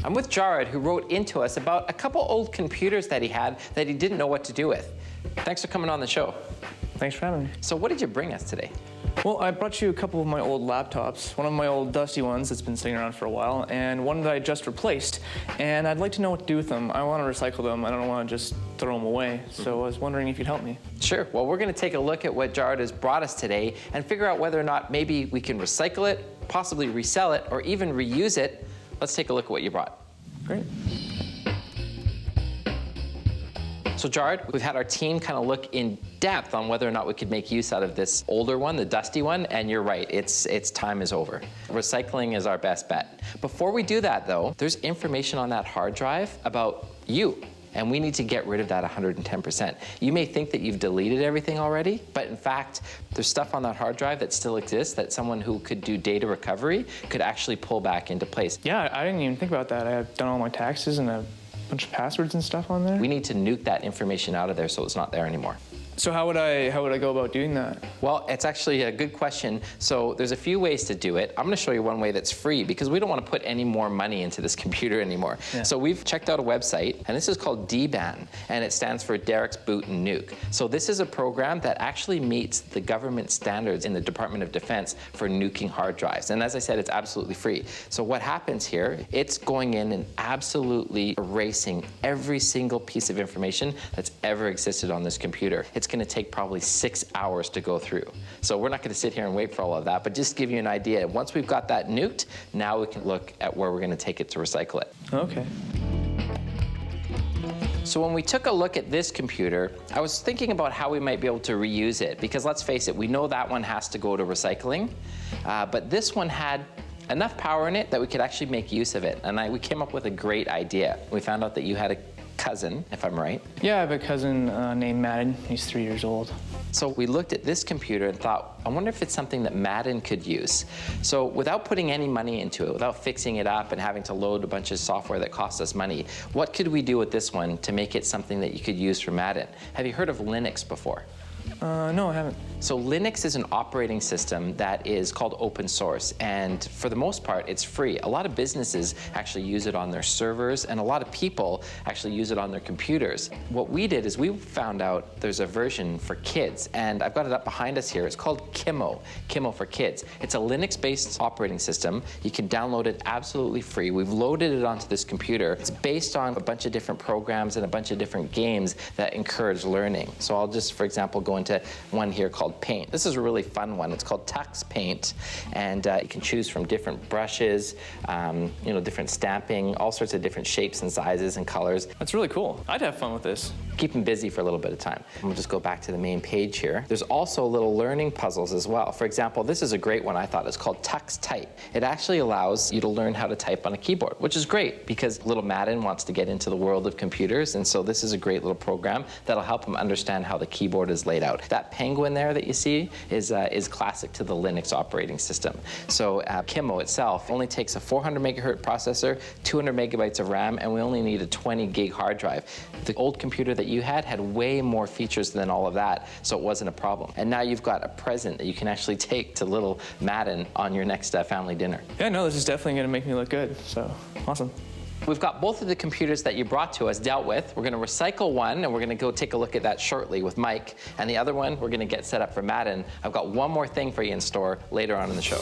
I'm with Jared, who wrote into us about a couple old computers that he had that he didn't know what to do with. Thanks for coming on the show. Thanks for having me. So what did you bring us today? Well, I brought you a couple of my old laptops, one of my old dusty ones that's been sitting around for a while, and one that I just replaced. And I'd like to know what to do with them. I want to recycle them. I don't want to just throw them away. So I was wondering if you'd help me. Sure. Well, we're going to take a look at what Jared has brought us today and figure out whether or not maybe we can recycle it, possibly resell it, or even reuse it. Let's take a look at what you brought. Great. So Jared, we've had our team kind of look in depth on whether or not we could make use out of this older one, the dusty one, and you're right, its time is over. Recycling is our best bet. Before we do that though, there's information on that hard drive about you, and we need to get rid of that 110%. You may think that you've deleted everything already, but in fact, there's stuff on that hard drive that still exists that someone who could do data recovery could actually pull back into place. Yeah, I didn't even think about that. I've done all my taxes and a bunch of passwords and stuff on there. We need to nuke that information out of there so it's not there anymore. So how would I go about doing that? Well, it's actually a good question. So there's a few ways to do it. I'm going to show you one way that's free because we don't want to put any more money into this computer anymore. Yeah. So we've checked out a website, and this is called DBAN, and it stands for Derek's Boot and Nuke. So this is a program that actually meets the government standards in the Department of Defense for nuking hard drives. And as I said, it's absolutely free. So what happens here, it's going in and absolutely erasing every single piece of information that's ever existed on this computer. It's going to take probably 6 hours to go through. So we're not going to sit here and wait for all of that, but just to give you an idea, once we've got that nuked, now we can look at where we're going to take it to recycle it. Okay. So when we took a look at this computer, I was thinking about how we might be able to reuse it, because let's face it, we know that one has to go to recycling, but this one had enough power in it that we could actually make use of it. And we came up with a great idea. We found out that you had a cousin, if I'm right. Yeah, I have a cousin named Madden. He's 3 years old. So we looked at this computer and thought, I wonder if it's something that Madden could use. So without putting any money into it, without fixing it up and having to load a bunch of software that costs us money, what could we do with this one to make it something that you could use for Madden? Have you heard of Linux before? No, I haven't. So Linux is an operating system that is called open source, and for the most part, it's free. A lot of businesses actually use it on their servers, and a lot of people actually use it on their computers. What we did is we found out there's a version for kids, and I've got it up behind us here. It's called Kimo for Kids. It's a Linux-based operating system. You can download it absolutely free. We've loaded it onto this computer. It's based on a bunch of different programs and a bunch of different games that encourage learning. So I'll just, for example, go into one here called Paint. This is a really fun one. It's called Tux Paint, and you can choose from different brushes, different stamping, all sorts of different shapes and sizes and colors. That's really cool. I'd have fun with this. Keep them busy for a little bit of time. We'll just go back to the main page here. There's also little learning puzzles as well. For example, this is a great one I thought. It's called Tux Type. It actually allows you to learn how to type on a keyboard, which is great because little Madden wants to get into the world of computers, and so this is a great little program that'll help him understand how the keyboard is laid out. That penguin there that you see is classic to the Linux operating system. So Kimo itself only takes a 400 megahertz processor, 200 megabytes of RAM, and we only need a 20 gig hard drive. The old computer that you had way more features than all of that, so it wasn't a problem. And now you've got a present that you can actually take to little Madden on your next family dinner. Yeah, no, this is definitely going to make me look good, so awesome. We've got both of the computers that you brought to us dealt with. We're going to recycle one, and we're going to go take a look at that shortly with Mike. And the other one, we're going to get set up for Madden. I've got one more thing for you in store later on in the show.